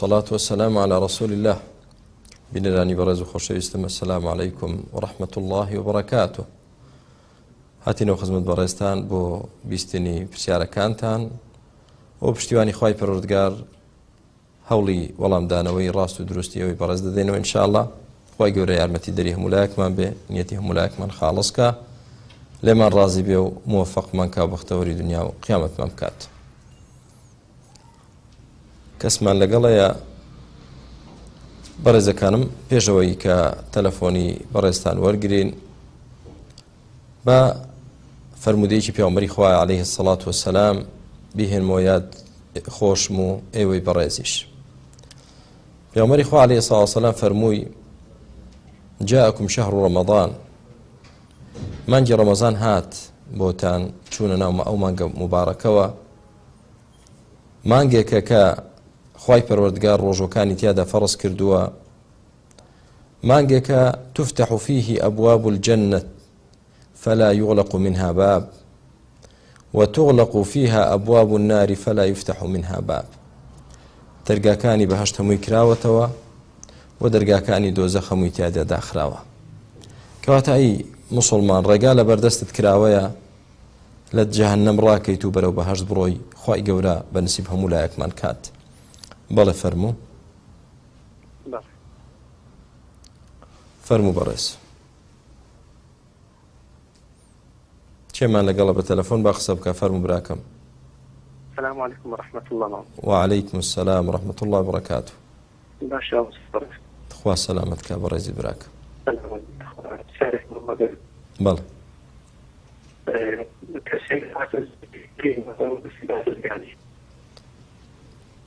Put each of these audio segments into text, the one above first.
والصلاة والسلام على رسول الله بنراني برز وخوشويستم. السلام عليكم ورحمة الله وبركاته. هاتینەوە خزمەت بەڕێستان بۆ بیستنی پرسیارەکانتان و پشتیوانی خوای پەروەردگار هەوڵی وەڵامدانەوەی ڕاست و دروستی ئەوەی بەڕێز دەدەینەوە ئینشاءالله. خوای گەورە یارمەتی دەری هەموو لایەکمان بێ، نیەتی هەموو لایەکمان خاڵسکە، لێمان ڕازی بێ و موفەقمان کا بەختەوەری دنیا و قیامەتمان بکات. کەسمان لەگەڵەیە بەڕێزەکانم، پێشەوەی کە تەلەفۆنی بەڕێزتان وەرگرین بە فەرمودەیەکی پێغەمبەری خوا عەلەیهی السەڵات وەسەلام بیهێنمەوە یاد خۆشم و ئێوەی بەڕێزیش. پێغەمبەری خوا عەلەیهی السەڵات وەسەلام فەرمووی: جاءکم شەهر ڕەمەضان، مانگی ڕەمەزان هات بۆتان، چوونە ناو ئەو مانگە مبارەکەوە، مانگێکە کە خوای پەروەردگار ڕۆژەکانی تیادا فەرز کردووە، مانگێکە تفتح فيه أبواب الجنة فلا يغلق منها باب وتغلق فيها أبواب النار فلا يفتح منها باب. دەرگاکانی بەهەشت هەمووی کراوەتەوە و دەرگاکانی دۆزەخ هەمووی تیادا داخراوە. کەواتە ئەی موسڵمان، ڕێگا لە بەردەستت کراوەیە لە جەهەنەم ڕاکەیت و بەرەو بەهەشت بڕۆی، خوای گەورە بەنسیب هەموو لایەکمان کات. بەڵێ فەرموو فەرموو بەڕێز. چێمان لەگەڵە بە تەلەفۆن با قسە بکە. فەرموو براکەم. السلام عليكم ورحمة الله وعليكم السلام ورحمة الله وبركاته. باشا خوا سلامتك بەڕێزی براکە. بەڵێ.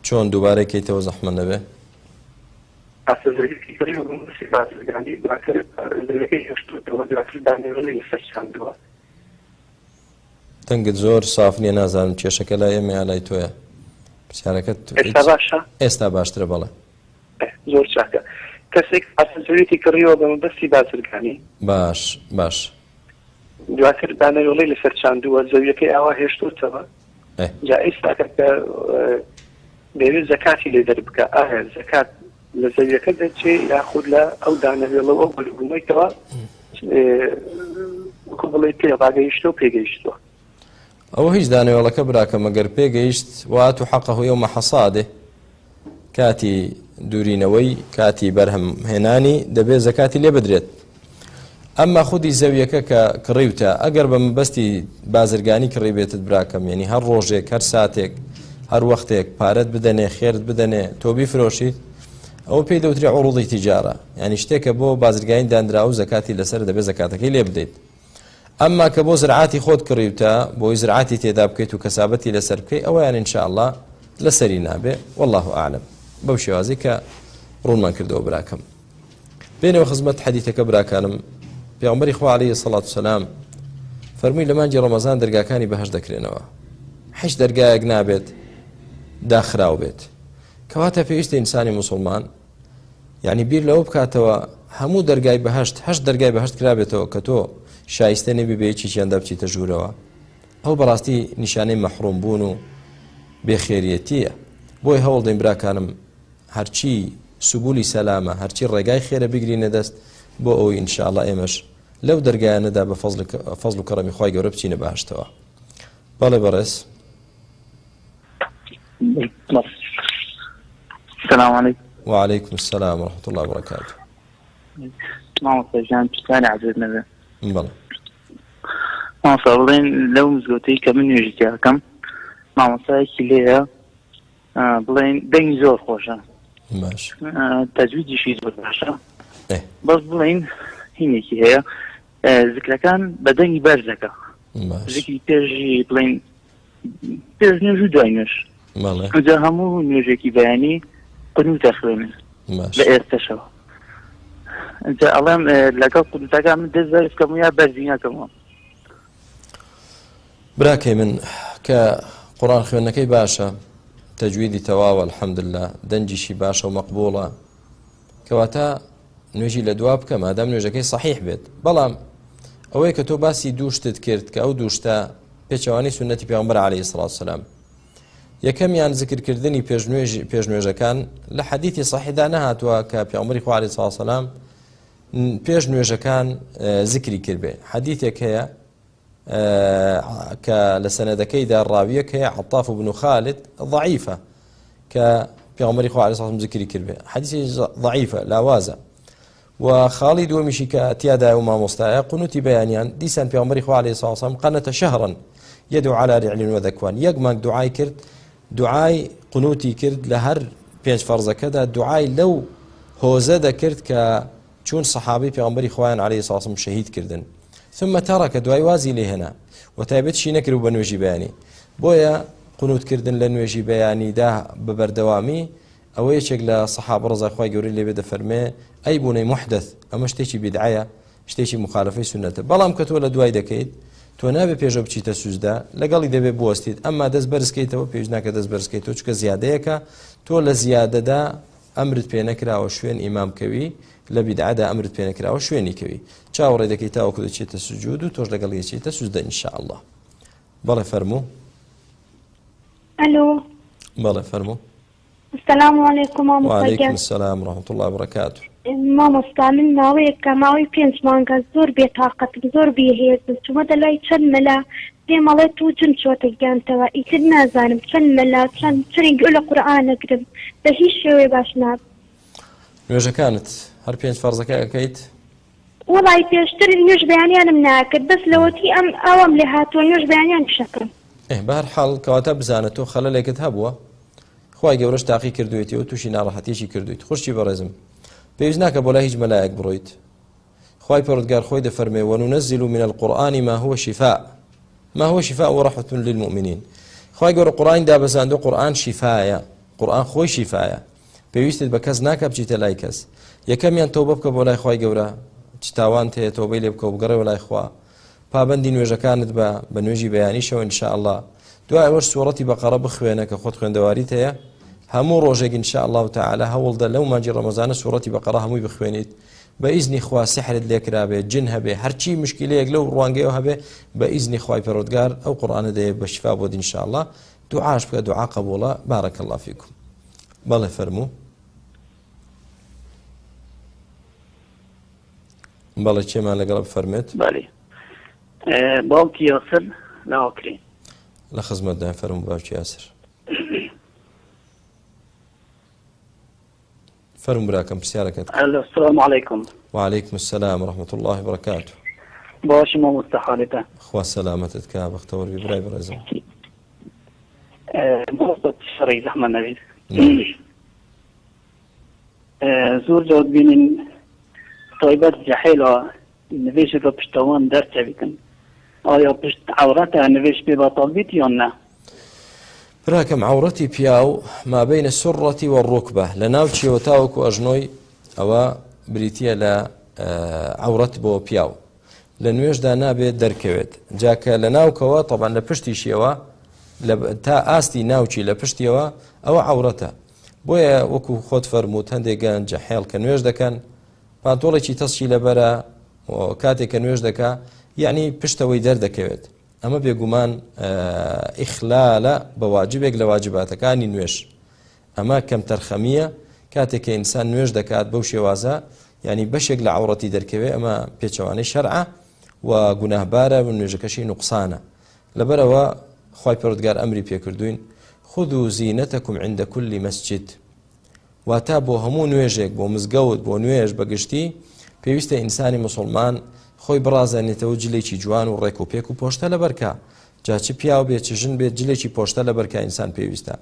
چۆن دووبارەکەیتەوە زەحمە نەبێ؟ دەنگت زۆر ساف نییە، نازانم کێشەکە لای ئێمە یا لای تۆیە. پرسیارەکەت ئێستا باشترە. بەڵێ زۆر چاکە. کەسێک ئاسەزەوێتی کڕیەوە بە مەبەستی بازرگانی. باش باش. دواتر دانەوێڵەی لەسەر چاندووە، زەویەکەی ئاوا هێشتوتەوە. جا ئێستا کە دەوێت زەکاتی لێ دەربکە، ئایا زەکات لە زەویەکە دەچێت یاخود لە ئەو دانەوێڵەوە بوومەیتەوە وەکو بڵێ پێڕاگەیشتەوە پێگەیشتووە؟ ئەوە هیچ دانەوێڵەکە براکە مەگەر پێگەیشت وات و حەقەهو یەومە حەسادێ، کاتی دوورینەوەی، کاتی بەرهەمهێنانی دەبێت زەکاتی لێ بدرێت. ئەمما خودی زەویەکە کە کڕیوتە، ئەگەر بە مەبەستی بازرگانی کڕی بێتت براکەم، یعنی هەر ڕۆژێک، هەر ساتێک، هەر وەختێک پارەت بدەنێ، خێرت بدەنێ، تۆ بیفرۆشیت، ئەوە پێی دەوترێ عوڕوضی تیجارە، یعنی شتێکە بۆ بازرگانی دانراوە زەکاتی لەسەر دەبێت زەکاتەکەی لێ بدەیت. ئەمما کە بۆ زرعاتی خۆت کڕیوتە، بۆی زرعاتی تێدا بکەیت و کەسابەتی لەسەر بکەیت، ئەوەیان ئینشاءالله لەسەری نابێ. والله ئاعلم. بەو شێوازی کە ڕوونمان کردەوە براکەم. بێنەوە خزمەت حەدیثەکە براکانم. پێغەمبەری خوا عەلەیهی السەڵات وسەلام فەرمووی لە مانگی ڕەمەزان دەرگاکانی بەهەشت دەکرێنەوە، هیچ دەرگایەک نابێت داخراو بێت. کەواتە پێویستە ئینسانی موسڵمان یعنی بیر لەوە بکاتەوە هەموو دەرگای بەهەشت، هەشت دەرگای بەهەشت کرابێتەوە کە تۆ شایستە نەبی بە یەکێکیاندا بچیتە ژوورەوە. ئەو بەڕاستی نیشانەی مەحڕوم بوون و بێخێریەتیە. بۆی هەوڵ دەین براکانم هەرچی سبولی سەلامە، هەرچی ڕێگای خێرە بگرینە دەست بۆ ئەوەی ئینشاءالله ئێمەش لەو دەرگایانەدا بە فەزڵ و کەڕەمی خوای گەورە بچینە بەهەشتەوە. بەڵێ بەڕێز. السلام عليكم. وعليكم السلام ورحمة الله وبركاته. مامۆستا ژیان پرسیاری عەزیز نەبێ. بەڵێ. مامۆستا بڵێن لەو مزگەوتەی کە من نوێژی تێەکەم، مامۆستایەکی لێیە بڵێن دەنگی زۆر خۆشە، باش، تەجویدیشی زۆر باشە، بەس بڵێن هینێکی هەیە، زیکرەکان بە دەنگی بەرزەکە، زیکری پێشی بڵێن پێش نوێژ و دوای نوێژ، ئەجا هەموو نوێژێکی بەیانی قنوتە خوێنن لە ئێستەشەوە. ئەجا ئەڵێم لەگەڵ قنوتەکە من دەست بەرز بکەم یا بەرزی نەکەمەوە؟ براکەی من کە قورئان خوێندنەکەی باشە، تەجویدی تەواوە الحەمدلله، دەنجیشی باشە و مەقبوڵە، کەواتە نوێژی لە دوا بکە مادام نوێژەکەی صحیح بێت. بەڵام ئەوەی کە تۆ باسی دووشتت کرد کە ئەو دووشتە پێچەوانی سنەتی پێغەمبەر عەلەیهی السەڵات وسەلام یەکەمیان ذکرکردنی پێشنوێژەکان لە حەدیثی صحیحدا نەهاتووە کە پێغەمبەری خوا عەلەیهی سڵاتو وسەلام پێشنوێژەکان ذکری کردبێ. حەدیثێک هەیە کە لە سەنەدەکەیدا ڕاویەک هەیە عەطاف بن خالد ضعیفە کە پێغەمبەری خوا عەلەیهی سڵاتو وسەلام ذکری کردبێ. حەدیثی ضعیفە لاوازە. و خاڵی دووەمیشی کە تیادا و مامۆستایە قونوتی بەیانیان دیسان پێغەمبەری خوا عەلەیهی سڵاتو وسەلام قەنەتە شەهرەن يدعو على رعل وذكوان يقمك دعاي كرد دعاي قنوتي كرد لهر بينج فرزة كذا دعاي لو هوزة كرد كشون صحابي پیغمبري خوان عليه الصلاة والسلام شهيد كردن ثم ترك دعاي وازي لهنا وتابت شي نكرو بنوجي بياني بويا قنوت كردن لنوجي بياني ده ببردوامي او يشك لصحاب رضا خوي يقول لي بدا فرمي اي بني محدث اما اشتيشي بدعايه اشتيشي مخالفه سنته بلام كتوله دعاي دكيد تۆ نابێ پێشە بچیتە سوزدا لەگەڵی دەبێ بوەستیت ئەمما دەست بەرزکەیتەوە پێویست ناکە دەست بەرزکەیتەوە چکە زیادەیەکە تۆ لە زیادەدا ئەمرت پێ نەکراوە شوێن ئیمامکەوی لە بیدعەدا ئەمرت پێ نەکراوە شوێنی کەوی چاوەڕێ دەکەیت تاوەکو دەچێتە سوجود و تۆش لەگەڵ یەکێتە سوزدە ئینشاءالله. بەڵێ فەرموو. الو بەڵێ فەرموو. السلام عليكم وعليكم السلام ورحمة الله وبركاته. مامۆستا من ماوەیەکە ماوەی 5 مانگە زۆر بێتاقەتم زۆر بێهێزم چوومە دەلای چەند مەلا پێمەڵێت تو جن چۆتە گیانتەوە ئیتر نازانم چەند مەلا چەند چرینگ لە قورئان نەگرم بە هیچ شێوەیە باش ناب. نوێژەکانت هەر 5 فەرزەکە ئەەکەیت؟ وڵی پێشتر نوێژ بەیانیانم ناکرد بەس لەوەتی ئەم ئەوەم لێ هاتووە نوێژ بەیانیان شەکەم. بەهەرحاڵ کەواتە بزانێت تۆ خەلەلێکت هەبووە خوای گەورەش تاقی کردوێتەوە تووشی ناڕەحەتیەکی کردویت. خوشتی بەڕێزم پێویست ناکە بۆ لای هیچ مەلایەک بڕۆیت. خوای پەروەردگار خۆی دەفەرمێ وەنونەزیل من القورئان ما هو شفاء ورحمة للمؤمنين. خوای گەورە قورئان دابەزاندووە قورئان شیفایە قورئان خۆی شیفایە پێویستت بە کەس ناکە بچیتە لای کەس. یەکەمیان تەوبە بکە بۆ لای خوای گەورە چ تاوان هەیە تەوبەی لێ بکە و بگەڕێەوە لای خوا پابەندی نوێژەکانت بە نوێژی بەیانیشەوە ئینشاءالله. دوای ئەوەش سوورەتی بەقەرە بخوێنە کە خۆت خوێندەواریت هەیە هەموو ڕۆژێک ئینشاءالله تعالی هەوڵدە لەو مانجی ڕەمەزانە سوورەتی بەقەرە هەمووی بخوێنیت بە ئیزنی خوا سحرت لێکرابێ جن هەبێ هەرچی مشکلەیەک لەو ڕوانگەیەوە هەبێ بە ئیزنی خوای پەروەردگار ئەو قورئانە دەیە بە شیفا بۆت ئینشاءالله. دوعاش بکە دوعا قبوڵە. بارەک الله فیکم. بەڵێ فەرموو. بەڵێ چێمان لەگەڵ بفەرمێت؟ بەڵێ باوکی یاسر لاوەکرێ لە خزمەتدان. فەرموو باوکی یاسر. فرم براكم بسيارك. السلام عليكم. وعليكم السلام ورحمة الله وبركاته. باش ما مستحالته. خوا سلامتك يا بختور ببراي برزم. مصطفى الشرعي زحمة النبي. زور جود بين طيبات جحيلة نفيش بشتوان درت بكن. آیا پشت عورتها نویش بی بطالبیت یا نه؟ براكم عورتي بياو ما بين السرة والركبة لناوتشي وتاوك وأجنوي أو بريتيا لا عورت بو بياو لنويش دا نابي دركويت جاك لناوكوا طبعا لبشتي شيوا تا آستي ناوتشي لبشتيوا أو عورتها بويا وكو خود فرموت هندي كان جحيل كنويش دا كان بانتولي چي تصشي لبرا وكاتي كنويش دا كا يعني بشتوي در دكويت ئەمە بێگومان ئیخلالە بە واجبێک لە واجباتەکانی نوێژ. ئەمە کەم تەرخەمیە کاتێک کە ئینسان نوێژ دەکات بەو شێوازە ینی بەشێک لە عەوڕەتی دەرکەوێ ئەمە پێچەوانەی شەرعە و گوناهبارە و نوێژەکەشی نوقسانە. لەبەرەوە خوای پەروەردگار ئەمری پێکردوین خذوا زینەتەکم عند كل مسجد واتە بۆ هەموو نوێژێک بۆ مزگەوت بۆ نوێژ بەگشتی پێویستە ئینسانی مسلمان خۆی بڕازانێتەوە جلێکی جوان و ڕێک و پێک و پۆشتە لە بەرکە جاچی پیاو بێت چ ژن بێت جلێکی پۆشتە لە بەرکە ئینسان پێویستە.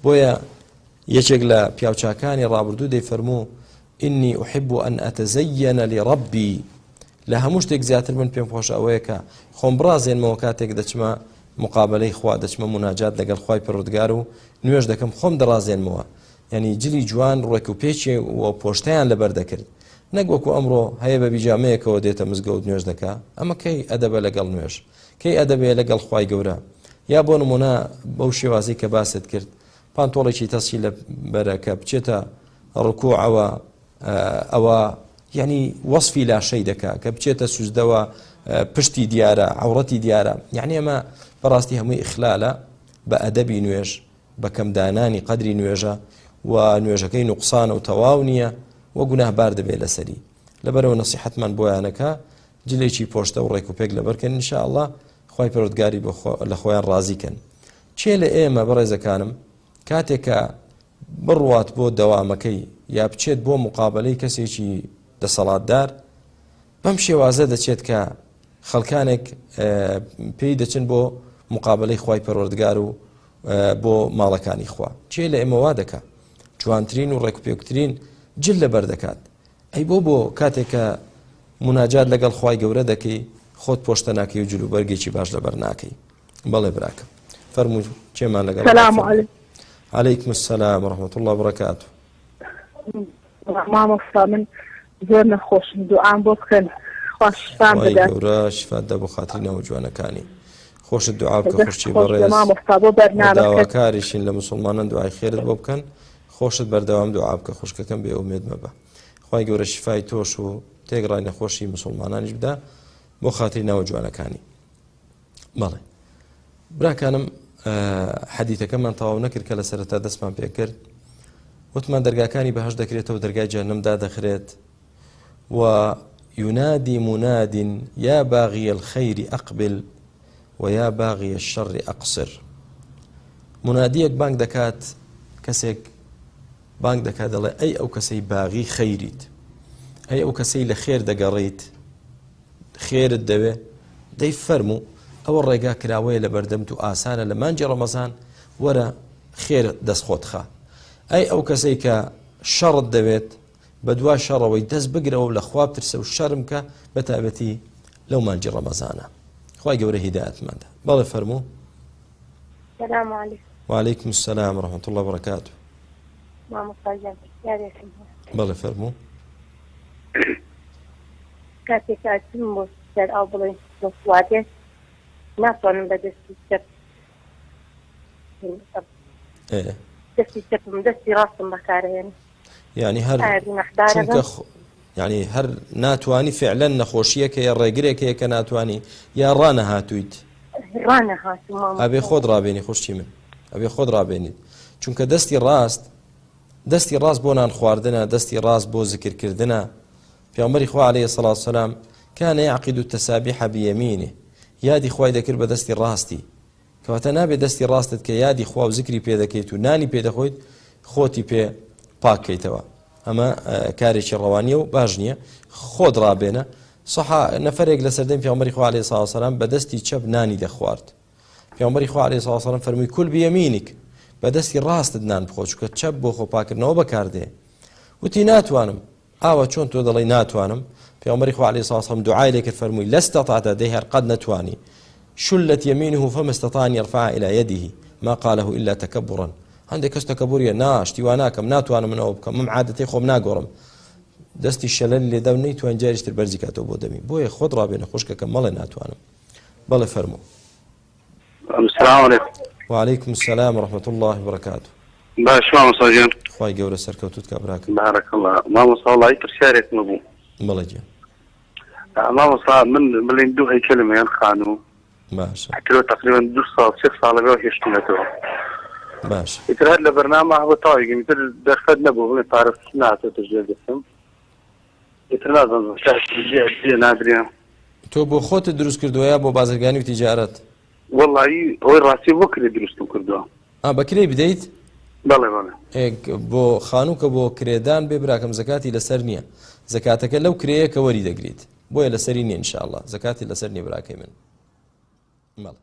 بۆیە یەکێک لە پیاوچاکانی ڕابردوو دەیفەرموو ئینی ئوحب ئەن ئەتەزەیەنە لڕەبی لە هەموو شتێک زیاتر من پێم خۆشە ئەوەیە کە خۆم بڕازێنمەوە کاتێک دەچمە مقابلەی خوا دەچمە مناجات لەگەڵ خوای پەروەردگار و نوێژ دەکەم خۆم دەڕازێنمەوە ینی جلی جوان ڕێک و پێچێ و پۆشتیان لەبەر دەکرد نەک وەکو ئەمڕۆ هەیە بە بیجامەیەکەوە دێتە مزگەوت نوێژ دەکا ئەمە کەی ئەدەبە لەگەڵ نوێژ کەی ئەدەبێ لەگەڵ خوای گەورە یا بۆ نمونە بەو شێوازی کە باست کرد پانتۆڵێکی تەسچی لە بەرەکە بچێتە ڕکوعەوە ئەوە یعنی وەصفی لاشەی دەکا کە بچێتە سوزدەوە پشتی دیارە عەوڕەتی دیارە یعنی ئەمە بەڕاستی هەمووی ئیخلالە بە ئەدەبی نوێژ بەکەم دانانی قەدری نوێژە و نوێژەکەی نوقسانە و تەواو نییە و گوناهبار دەبێت لەسەری. لەبەرەوە نەسیحەتمان بۆیانەکە جلێکی پۆشتە و ڕێک و پێک لەبەرکەن ئینشاءالله خوای پەروەردگاری لە خۆیان ڕازیکەن. چێ لە ئێمە بەڕێزەکانم کاتێکە بڕوات بۆ دەوامەکەی یا بچێت بۆ مقابلەی کەسێکی دەسەڵاتدار بەم شێوازە دەچێت کە خەڵکانێک پێی دەچن بۆ مقابلەی خوای پەروەردگار و بۆ ماڵەکانی خوا. چێ لە ئێمە وا دەکات جوانترین و ڕێکوپێکترین جل لەبەر دەکات. ئەی بۆ کاتێکە مناجات لەگەڵ خوای گەورە دەکەی خۆت پۆشتە ناکەی و جلوبەرگێکی باش لەبەر ناکەی. بەڵێ براکەم فەرموو چێمان لەگەڵ. سلام علیکم. عەلەیکم السلام ورحمة الله وبركاته. مامۆستا من زۆر نەخۆشم دوعام بۆ بکەن خوا شفام بدات. گەورە شفات دە بۆ خاتری نەوە جوانەکانی. خۆشت دوعا بکە خوشی بەڕێز داواکاریشین لە مسلمانان دوعای خێرت بۆ بکەن. خۆشت بەردەوام دوعا بکە خوشکەکەم بێ ئومێد مەبە. خوای گەورە شفای تۆش و تێگڕای نەخۆشی مسلمانانیش بدا بۆ خاتری نەوە جوانەکانی. بەڵێ براکانم حەدیثەکەمان تەواو نەکرد کە لە سەرەتا دەستمان پێ کرد. وتمان دەرگاکانی بەهەش دەکرێتەوە دەرگای جەهەنەمدا دەخرێت و ينادي مناد يا باغي الخير أقبل ويا باغي الشر أقصر. مناديك بانك دكات كسيك بانك دكات الله أي أو كسي باغي خيريت أي أو كسي لخير دقريت خير الدوي دي فرمو أو الرقا كراوي لبردمتو آسانا لمانجي رمضان ورا خير دسخوت خا. أي أو كسي كشر الدويت بدوا شەڕەوەی دەست بگرەوە لە خوا بترسە و شەرمکە بەتابەتی لەو مانجی ڕەمەزانە. خوای گەورە هیدایەتماندا. بەڵێ فەرموو. السلام عليكم. وعليكم السلام ورحمة الله وبركاته. مامۆستا جان یارێکم بەڵێ فەرموو. کاتێک هاتم بۆ سەر ئەو بڵێن بۆ سواتێ ناتوانم بە دەستی چەپ دەستی چەپم دەستی ڕاستم بەکارهێنم. يعني يعني هر ناتواني فعلا نخوشيك يا رجلك يا كناتواني يا رانا هاتويت رانا هاتو ماما ابي خود رابيني خوشي من ابي خود رابيني چونك دستي راست بونان خواردنا دستي راست بو ذكر كردنا في عمر اخوه عليه الصلاه والسلام كان يعقد التسابيح بيمينه يادي خوي ذكر بدستي راستي كواتنا بدستي راستك كيادي خوا وذكري بيدكيتو ناني بيدخويت خوتي بي پاکەیتەوە ئەمە کارێکی ڕەوانیە و باش نییە خۆت ڕابێنە. سەحا نەفەرێک لە سەردەمی پێغەمبەری خوا عەلەیهی سەڵاتو وسەلام بەدەستی چەپ نانی دەخوارد. پێغەمبەری خوا عەلەیهی سەڵاتو وسەلام فەرمووی کول بیەمینیک بەدەستی ڕاستت نان بخۆ چونکە چەپ بۆ خۆپاکردنەوە بەکاردێ. وتی ناتوانم. ئاوا چۆن تۆ دەڵێی ناتوانم؟ پێغەمبەری خوا عەلەیهی سەڵاتو وسەلام دوعای لێ کرد فەرمووی لە استەطعت دەی هەر قەد نەتوانی شلت يمينه فما استطاع أن يرفع إلى يده ما قاله إلا تكبرا. هەندێک کەس تەکەبوریە ناشتیواناکەم ناتوانم منەوە بکەم مم عادەتەی خۆم ناگۆڕم دەستی شەلەل لێدا و نەیتوان جاریشتر بەرزی کاتەوە بۆ دەمی بۆیە خۆت ڕابێنە خوشکەکەم مەڵێ ناتوانم. بەڵێ فەرموو. السلام عليكم. وعليكم السلام ورحمة الله وبركاته. باش مامۆستا جان خوای گەورە سەرکەوتوت کە براکەم. بارك الله. مامۆستا وڵی پرسیارێک مەبوو. بەڵێ گیان. مامۆستا من بڵێن دوو هەیکەلمیان خانوو باشە حکرۆ تقریبا 2 ساڵ 3 ساڵەوە هێشتونەتەوە. باش يتر هاد البرنامج هو طايق يتر دخلت نبو من تعرف ناتو تسجيل اسم يتر لازم شيء نادرين تو بو خوت دروس كردويا بو بازرگاني وتجارت والله هو راسي بكري دروستو كردوا بكري بديت بله اك بو خانوك بو كريدان ببراكم زكاتي لسرنيا زكاتك لو كريه كوري دغريت بو لسريني ان شاء الله زكاتي لسرني براكي من مال